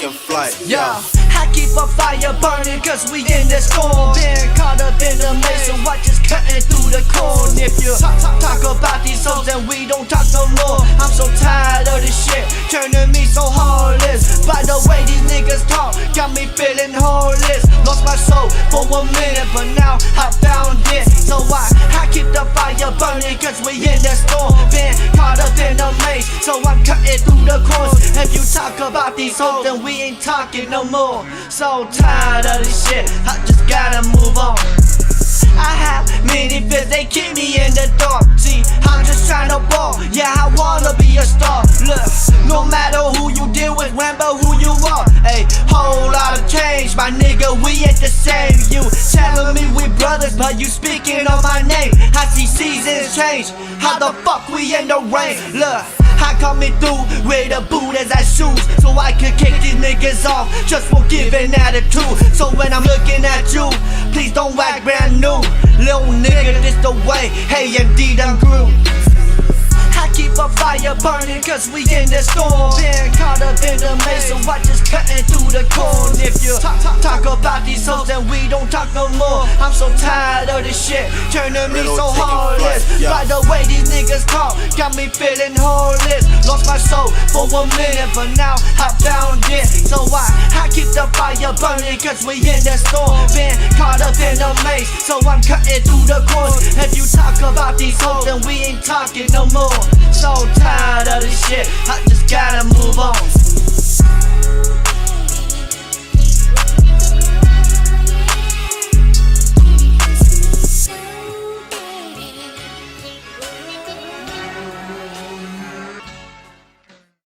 taking flight. Yeah, I keep a fire burning cause we in the storm. Been caught up in the maze, so I just cutting through the corn. If you talk about these hoes, then we don't talk no more. I'm so tired of this shit, turning me so heartless. By the way these niggas talk, got me feeling heartless. Lost my soul for a minute, but now I found it. So I keep the fire burning cause we in the storm. Been caught up in the maze, so I'm cutting through the corns. If you talk about these hoes, then we ain't talking no more. So tired of this shit, I just gotta move on. I have many fears, they keep me in the dark. See, I'm just trying to ball, yeah, I wanna be a star. Look, no matter who you deal with, remember who you are. Ayy, whole lot of change, my nigga, we ain't the same. You telling me we brothers, but you speaking on my name. I see seasons change, how the fuck we in the rain? Look, I coming through with a boot as I shoot, so I could kick these niggas off just for giving attitude. So when I'm looking at you, please don't act brand new. Little nigga, this the way, hey indeed I'm Groot. I keep a fire burning cause we in the storm. Been caught up in the maze, so I just cutting through the corn. If you talk about these hoes, then we don't talk no more. I'm so tired of this shit, turning me so heartless. By the way these niggas talk, got me feeling heartless. Lost my soul for a minute, but now I found it. So I keep the fire burning cause we in the storm. Been caught up in the maze, so I'm cutting through the corn. If you talk about these hoes, then we ain't talking no more. So tired of this shit, I just gotta move on.